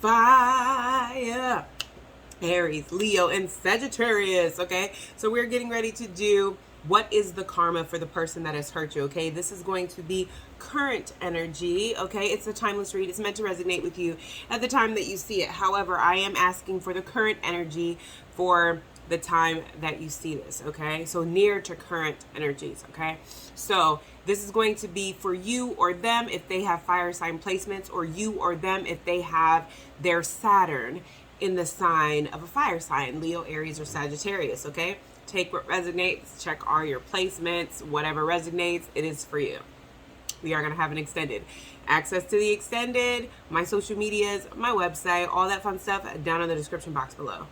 fire. Aries, Leo, and Sagittarius, okay? So we're getting ready to do what is the karma for the person that has hurt you, okay? This is going to be current energy, okay? It's a timeless read. It's meant to resonate with you at the time that you see it. However, I am asking for the current energy for the time that you see this, okay? So near to current energies, okay? So this is going to be for you or them if they have fire sign placements, or you or them if they have their Saturn in the sign of a fire sign, Leo, Aries, or Sagittarius, okay? Take what resonates, check all your placements, whatever resonates, it is for you. We are going to have an extended. Access to the extended, my social medias, my website, all that fun stuff down in the description box below.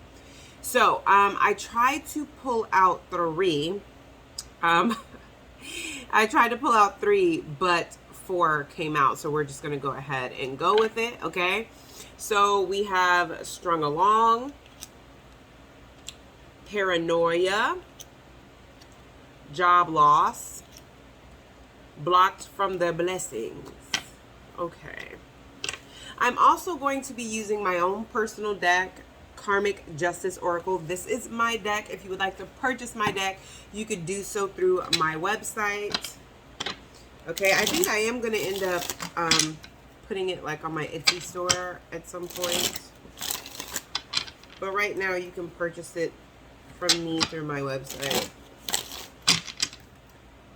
So, I tried to pull out 3. I tried to pull out 3, but 4 came out. So we're just going to go ahead and go with it, okay? So we have strung along, paranoia, job loss, blocked from their blessings. Okay. I'm also going to be using my own personal deck, Karmic Justice Oracle. This is my deck. If you would like to purchase my deck, you could do so through my website. Okay, I think I am going to end up putting it like on my Etsy store at some point. But right now you can purchase it from me through my website.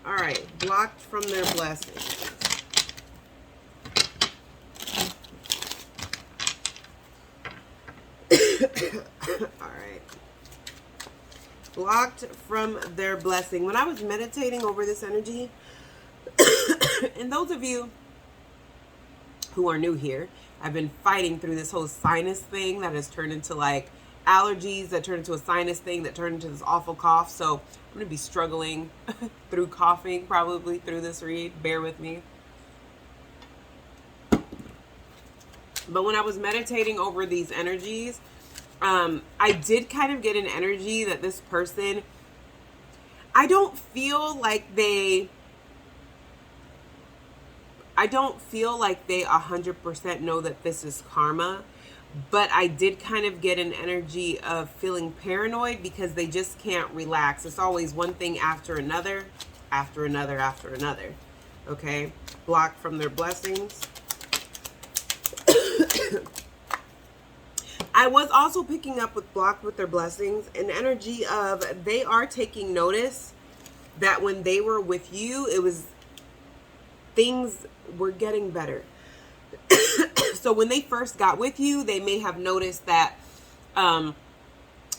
Alright, blocked from their blessings. Alright. Blocked from their blessing. When I was meditating over this energy, and those of you who are new here, I've been fighting through this whole sinus thing that has turned into like allergies, that turned into a sinus thing, that turned into this awful cough. So I'm going to be struggling through coughing probably through this read. Bear with me. But when I was meditating over these energies, I did kind of get an energy that this person, I don't feel like they 100% know that this is karma, but I did kind of get an energy of feeling paranoid because they just can't relax. It's always one thing after another, after another, after another. Okay? Blocked from their blessings. I was also picking up with blocked with their blessings an energy of they are taking notice that when they were with you, it was things were getting better. So when they first got with you, they may have noticed that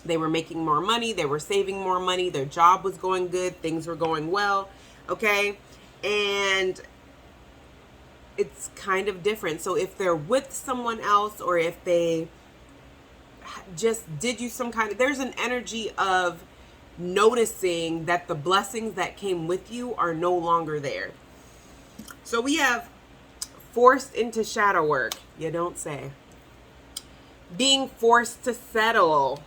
they were making more money, they were saving more money, their job was going good, things were going well, okay? And it's kind of different. So if they're with someone else, or if they just did you some kind of, there's an energy of noticing that the blessings that came with you are no longer there. So we have forced into shadow work. You don't say. Being forced to settle.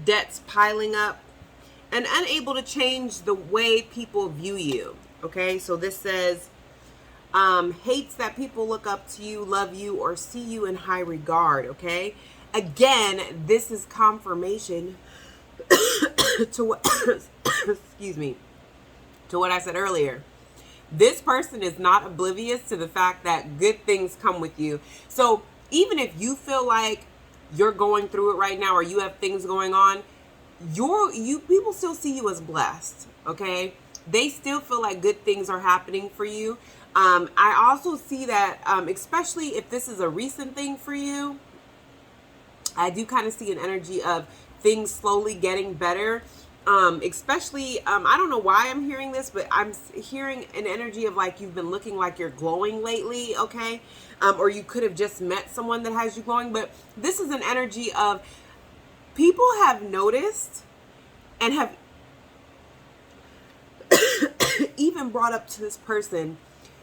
Debts piling up. And unable to change the way people view you. Okay, so this says, hates that people look up to you, love you, or see you in high regard. Okay, again, this is confirmation to what excuse me, to what I said earlier. This person is not oblivious to the fact that good things come with you. So even if you feel like you're going through it right now, or you have things going on, people still see you as blessed. Okay, they still feel like good things are happening for you. I also see that, especially if this is a recent thing for you, I do kind of see an energy of things slowly getting better. Especially, I don't know why I'm hearing this, but I'm hearing an energy of like you've been looking like you're glowing lately, okay? Or you could have just met someone that has you glowing, but this is an energy of people have noticed and have even brought up to this person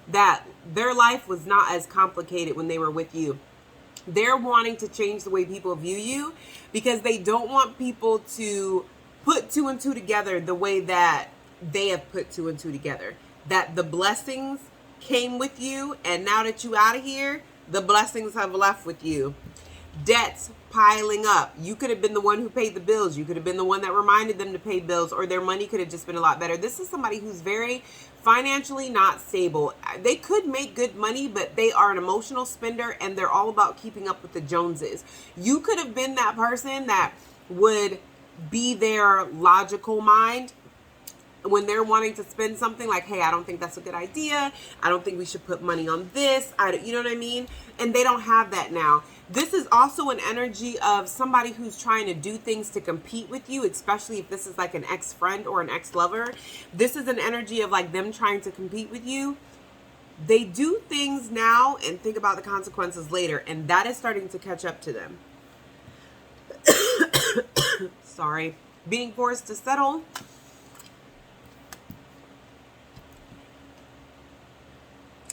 that their life was not as complicated when they were with you. They're wanting to change the way people view you because they don't want people to put 2 and 2 together the way that they have put 2 and 2 together. That the blessings came with you, and now that you out of here, The blessings have left with you. Debts piling up. You could have been the one who paid the bills. You could have been the one that reminded them to pay bills, or their money could have just been a lot better. This is somebody who's very financially not stable. They could make good money, but they are an emotional spender and they're all about keeping up with the Joneses. You could have been that person that would be their logical mind when they're wanting to spend something, like, hey, I don't think that's a good idea. I don't think we should put money on this. You know what I mean? And they don't have that now. This is also an energy of somebody who's trying to do things to compete with you, especially if this is like an ex-friend or an ex-lover. This is an energy of like them trying to compete with you. They do things now and think about the consequences later, and that is starting to catch up to them. Sorry. Being forced to settle.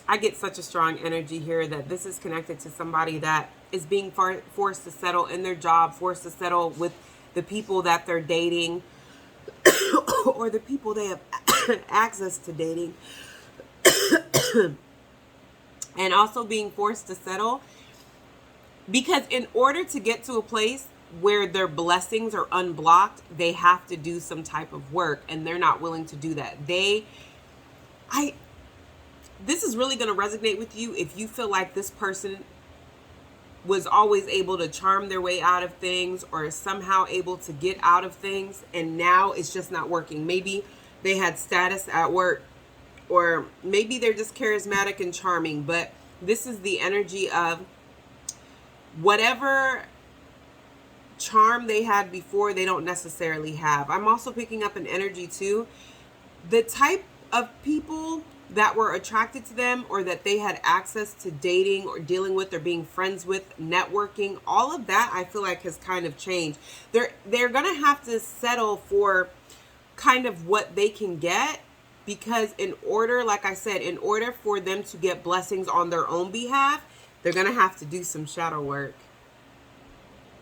I get such a strong energy here that this is connected to somebody that is being forced to settle in their job, forced to settle with the people that they're dating, or the people they have access to dating, and also being forced to settle. Because in order to get to a place where their blessings are unblocked, they have to do some type of work, and they're not willing to do that. This is really going to resonate with you if you feel like this person was always able to charm their way out of things, or somehow able to get out of things, and now it's just not working. Maybe they had status at work, or maybe they're just charismatic and charming, but this is the energy of whatever charm they had before, they don't necessarily have. I'm also picking up an energy too. The type of people that were attracted to them, or that they had access to dating or dealing with or being friends with, networking, all of that I feel like has kind of changed. They're gonna have to settle for kind of what they can get, because in order, like I said, in order for them to get blessings on their own behalf, they're gonna have to do some shadow work.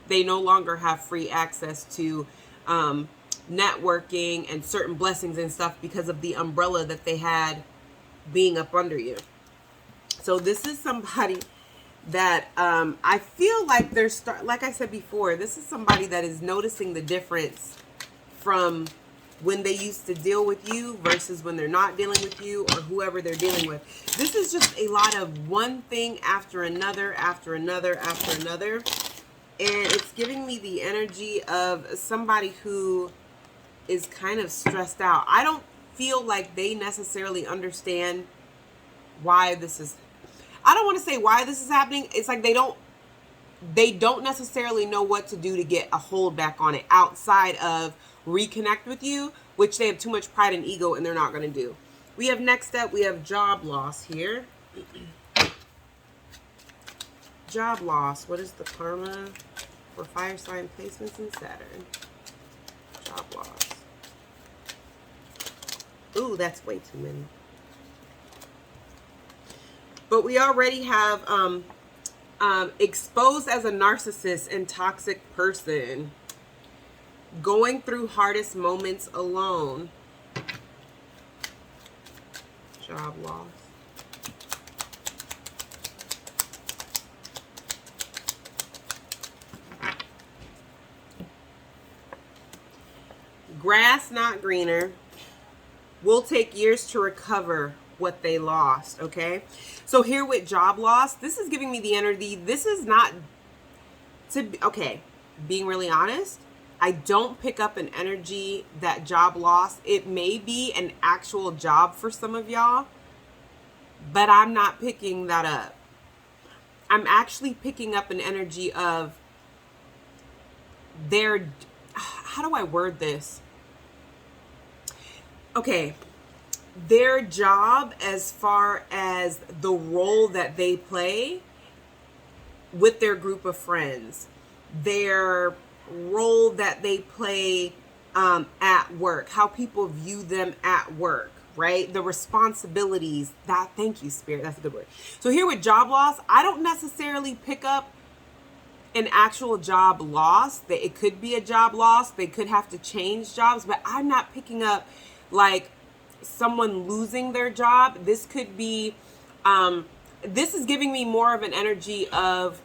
They no longer have free access to networking and certain blessings and stuff because of the umbrella that they had being up under you. So this is somebody that I feel like like I said before, this is somebody that is noticing the difference from when they used to deal with you versus when they're not dealing with you, or whoever they're dealing with. This is just a lot of one thing after another, after another, after another. And it's giving me the energy of somebody who is kind of stressed out. I don't feel like they necessarily understand why this is. I don't want to say why this is happening. It's like they don't necessarily know what to do to get a hold back on it outside of reconnect with you, which they have too much pride and ego and they're not going to do. We have next up, we have job loss here. Job loss. What is the karma for fire sign placements in Saturn? Job loss. Ooh, that's way too many. But we already have exposed as a narcissist and toxic person. Going through hardest moments alone. Job loss. Grass not greener. Will take years to recover what they lost, okay? So here with job loss, this is giving me the energy. This is not okay, being really honest, I don't pick up an energy that job loss. It may be an actual job for some of y'all, but I'm not picking that up. I'm actually picking up an energy of how do I word this? Okay, their job as far as the role that they play with their group of friends, their role that they play at work, how people view them at work, right? The responsibilities, thank you, Spirit, that's a good word. So here with job loss, I don't necessarily pick up an actual job loss. That it could be a job loss, they could have to change jobs, but I'm not picking up like someone losing their job. This could be this is giving me more of an energy of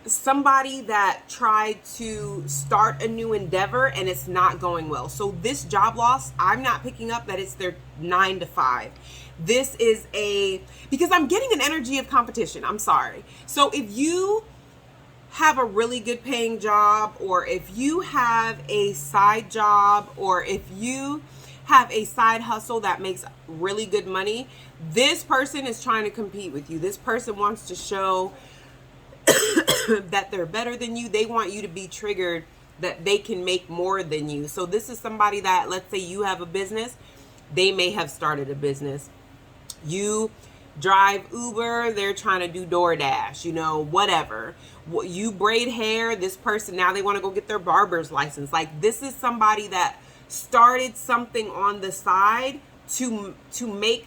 somebody that tried to start a new endeavor and it's not going well. So this job loss, I'm not picking up that it's their 9 to 5. This is because I'm getting an energy of competition. I'm sorry. So if you have a really good paying job, or if you have a side job, or if you have a side hustle that makes really good money, this person is trying to compete with you. This person wants to show that they're better than you. They want you to be triggered that they can make more than you. So this is somebody that, let's say you have a business, they may have started a business. You drive Uber, they're trying to do DoorDash, whatever. You braid hair, this person, now they want to go get their barber's license. Like, this is somebody that started something on the side to make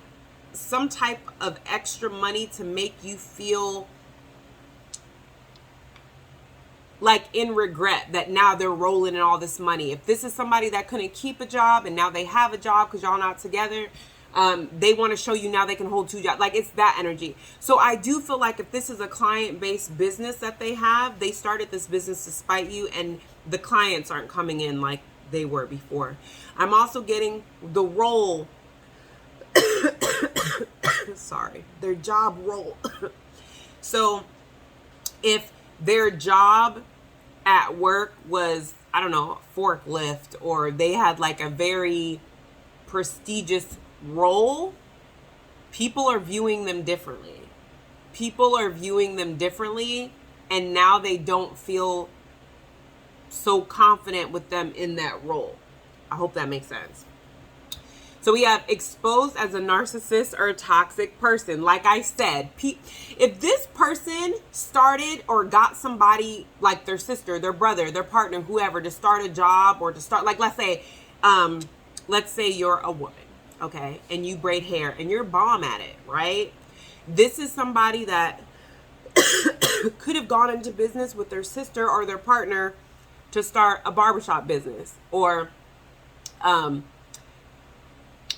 some type of extra money to make you feel like in regret that now they're rolling in all this money. If this is somebody that couldn't keep a job and now they have a job because y'all not together, they want to show you now they can hold 2 jobs. Like, it's that energy. So I do feel like if this is a client-based business that they have, they started this business to spite you, and the clients aren't coming in like they were before. I'm also getting the role, sorry, their job role. So if their job at work was, I don't know, forklift, or they had like a very prestigious role, people are viewing them differently. People are viewing them differently, and now they don't feel so confident with them in that role. I hope that makes sense. So we have exposed as a narcissist or a toxic person. Like I said, if this person started or got somebody like their sister, their brother, their partner, whoever, to start a job, or to start, like, let's say you're a woman, okay, and you braid hair and you're bomb at it, right? This is somebody that could have gone into business with their sister or their partner to start a barbershop business, or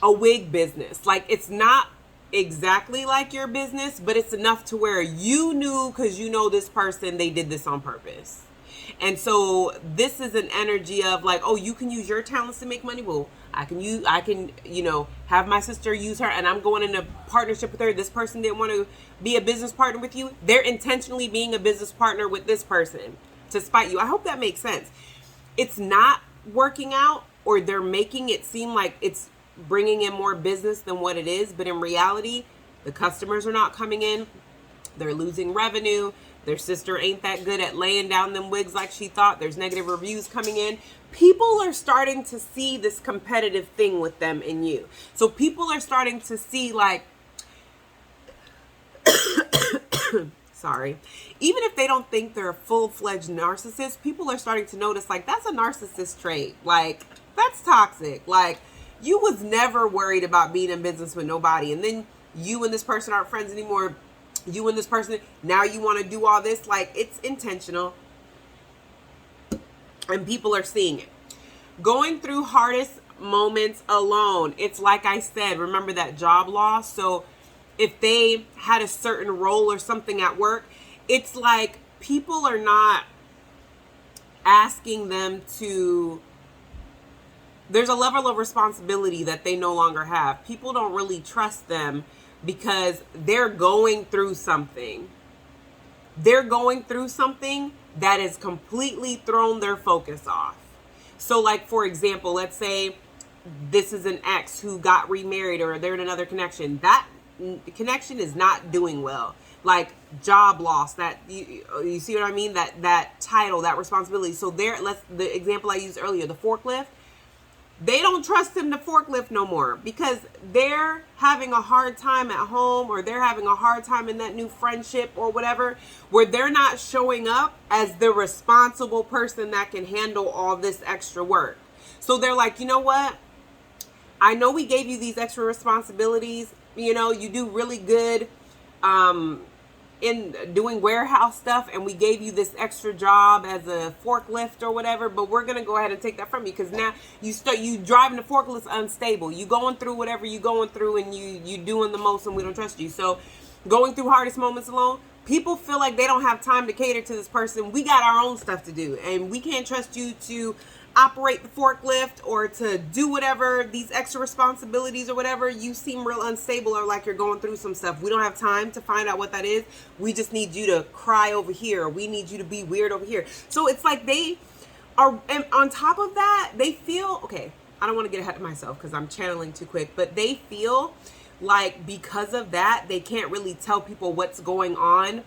a wig business. Like, it's not exactly like your business, but it's enough to where you knew, because you know this person, they did this on purpose. And so this is an energy of like, oh, you can use your talents to make money. Well, I can have my sister use her, and I'm going in a partnership with her. This person didn't want to be a business partner with you. They're intentionally being a business partner with this person to spite you. I hope that makes sense. It's not working out, or they're making it seem like it's bringing in more business than what it is. But in reality, the customers are not coming in. They're losing revenue. Their sister ain't that good at laying down them wigs like she thought. There's negative reviews coming in. People are starting to see this competitive thing with them and you. So people are starting to see, like, sorry, even if they don't think they're a full-fledged narcissist, people are starting to notice, like, that's a narcissist trait. Like, that's toxic. Like, you was never worried about being in business with nobody, and then you and this person aren't friends anymore. You and this person, now you want to do all this. Like, it's intentional, and people are seeing it. Going through hardest moments alone. It's like I said, remember that job loss. So if they had a certain role or something at work, it's like people are not asking them to, there's a level of responsibility that they no longer have. People don't really trust them because they're going through something. They're going through something that has completely thrown their focus off. So, like, for example, let's say this is an ex who got remarried, or they're in another connection. That connection is not doing well. Like, job loss, that you see what I mean? That title, that responsibility. So the example I used earlier, the forklift. They don't trust him to forklift no more because they're having a hard time at home, or they're having a hard time in that new friendship or whatever, where they're not showing up as the responsible person that can handle all this extra work. So they're like, you know what? I know we gave you these extra responsibilities. You know, you do really good in doing warehouse stuff and we gave you this extra job as a forklift or whatever, but we're gonna go ahead and take that from you because now you driving the forklift unstable. You going through whatever you going through and you doing the most and we don't trust you. So going through hardest moments alone, people feel like they don't have time to cater to this person. We got our own stuff to do and we can't trust you to operate the forklift or to do whatever, these extra responsibilities or whatever. You seem real unstable or like you're going through some stuff. We don't have time to find out what that is. We just need you to cry over here, or we need you to be weird over here. So it's like they are, and on top of that, they feel, okay, I don't want to get ahead of myself because I'm channeling too quick, but they feel like because of that, they can't really tell people what's going on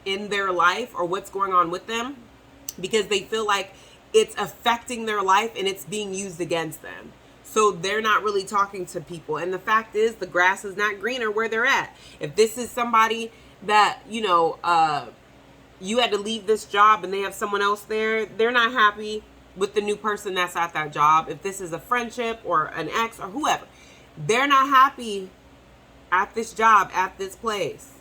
in their life or what's going on with them because they feel like it's affecting their life and it's being used against them. So they're not really talking to people. And the fact is, the grass is not greener where they're at. If this is somebody that, you had to leave this job and they have someone else there, they're not happy with the new person that's at that job. If this is a friendship or an ex or whoever, they're not happy at this job, at this place.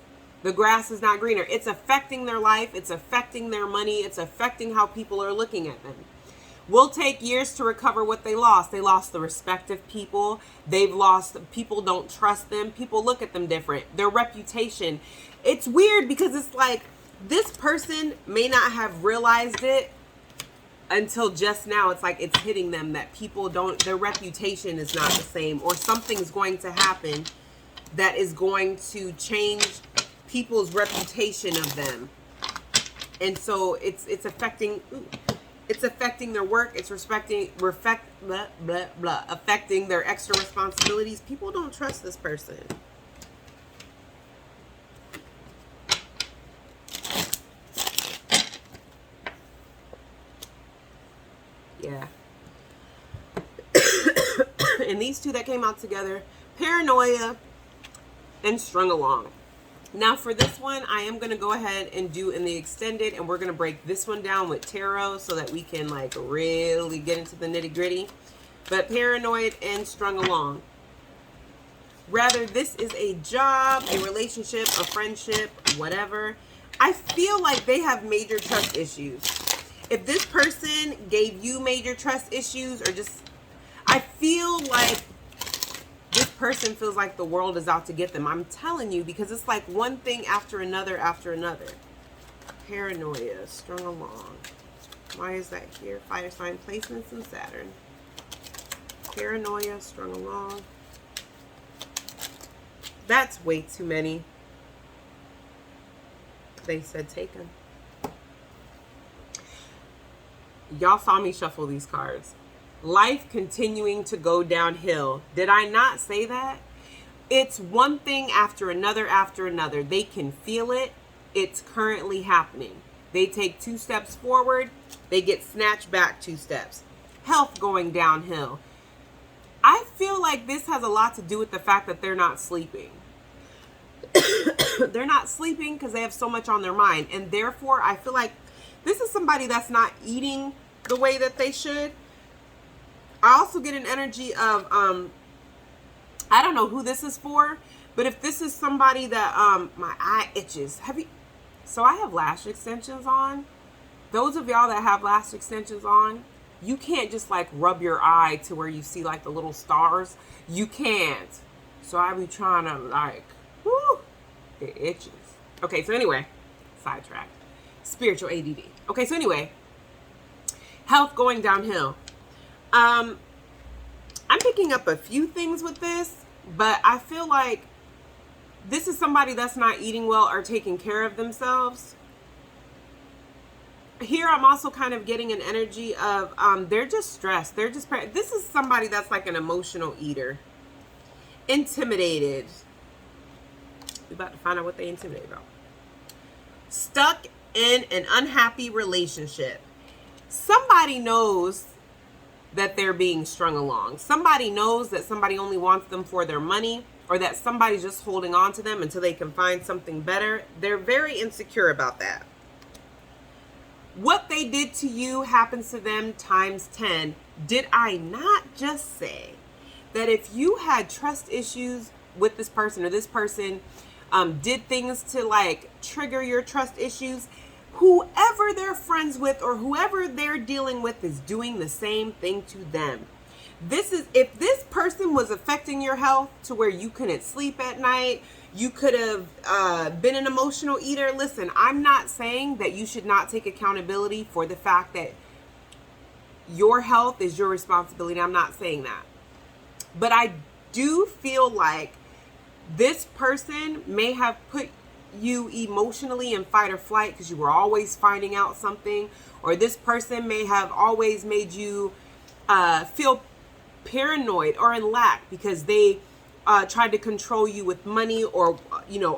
The grass is not greener. It's affecting their life. It's affecting their money. It's affecting how people are looking at them. Will take years to recover what they lost. They lost the respect of people. They've lost, people don't trust them. People look at them different. Their reputation. It's weird because it's like this person may not have realized it until just now. It's like it's hitting them that people don't, their reputation is not the same, or something's going to happen that is going to change people's reputation of them. And so it's affecting their work. It's affecting their extra responsibilities. People don't trust this person. Yeah. And these two that came out together, paranoia and strung along. Now for this one, I am going to go ahead and do in the extended, and we're going to break this one down with tarot so that we can like really get into the nitty gritty. But paranoid and strung along. Rather, this is a job, a relationship, a friendship, whatever. I feel like they have major trust issues. If this person gave you major trust issues, or just, I feel like this person feels like the world is out to get them. I'm telling you, because it's like one thing after another after another. Paranoia, strung along. Why is that here? Fire sign placements in Saturn. Paranoia, strung along. That's way too many. They said take them. Y'all saw me shuffle these cards. Life continuing to go downhill. Did I not say that? It's one thing after another after another. They can feel it. It's currently happening. They take 2 steps forward. They get snatched back 2 steps. Health going downhill. I feel like this has a lot to do with the fact that they're not sleeping. They're not sleeping because they have so much on their mind. And therefore, I feel like this is somebody that's not eating the way that they should. I also get an energy of, I don't know who this is for, but if this is somebody that, my eye itches. So I have lash extensions on. Those of y'all that have lash extensions on, you can't just like rub your eye to where you see like the little stars. You can't. So I be trying to like, whoo, it itches. Okay, so anyway, sidetracked. Spiritual ADD. Okay, so anyway, health going downhill. I'm picking up a few things with this, but I feel like this is somebody that's not eating well or taking care of themselves. Here, I'm also kind of getting an energy of, they're just stressed. This is somebody that's like an emotional eater. Intimidated. We're about to find out what they intimidated about. Stuck in an unhappy relationship. Somebody knows that they're being strung along. Somebody knows that somebody only wants them for their money, or that somebody's just holding on to them until they can find something better. They're very insecure about that. What they did to you happens to them times 10. Did I not just say that if you had trust issues with this person, or this person did things to like trigger your trust issues. Whoever they're friends with or whoever they're dealing with is doing the same thing to them. If this person was affecting your health to where you couldn't sleep at night, you could have been an emotional eater. Listen, I'm not saying that you should not take accountability for the fact that your health is your responsibility. I'm not saying that. But I do feel like this person may have put you emotionally in fight or flight because you were always finding out something, or this person may have always made you feel paranoid or in lack because they tried to control you with money, or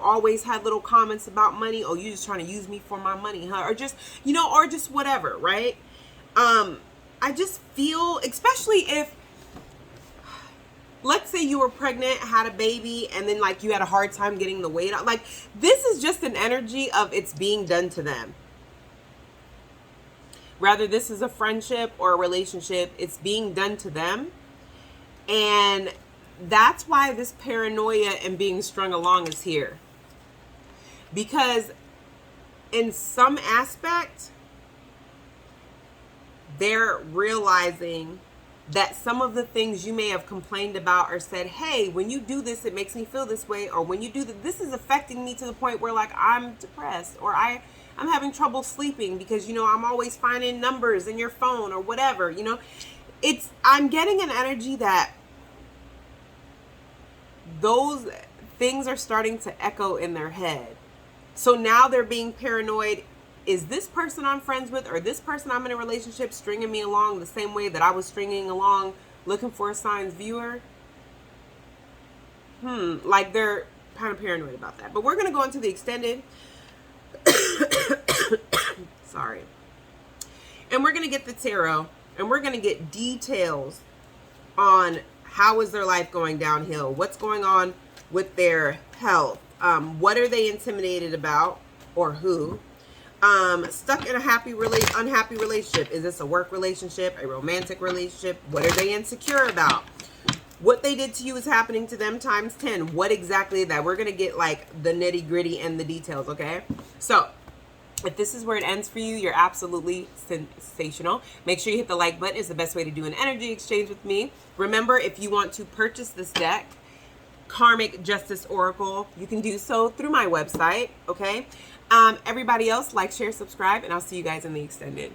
always had little comments about money. Oh, you just trying to use me for my money, huh? Or just or just whatever, right? I just feel, especially if, let's say you were pregnant, had a baby, and then like you had a hard time getting the weight out. Like, this is just an energy of it's being done to them. Rather, this is a friendship or a relationship, it's being done to them. And that's why this paranoia and being strung along is here. Because in some aspect, they're realizing that some of the things you may have complained about or said, hey, when you do this, it makes me feel this way. Or when you do this is affecting me to the point where like I'm depressed, or I'm having trouble sleeping because, I'm always finding numbers in your phone or whatever, I'm getting an energy that those things are starting to echo in their head. So now they're being paranoid. Is this person I'm friends with or this person I'm in a relationship stringing me along the same way that I was stringing along looking for a signs viewer? Like they're kind of paranoid about that. But we're going to go into the extended. Sorry. And we're going to get the tarot, and we're going to get details on how is their life going downhill, what's going on with their health, what are they intimidated about, or who. Stuck in a unhappy relationship. Is this a work relationship, a romantic relationship? What are they insecure about? What they did to you is happening to them times 10. What exactly that? We're going to get like the nitty gritty and the details, okay? So if this is where it ends for you, you're absolutely sensational. Make sure you hit the like button. It's the best way to do an energy exchange with me. Remember, if you want to purchase this deck, Karmic Justice Oracle, you can do so through my website, okay? Everybody else, like, share, subscribe, and I'll see you guys in the extended.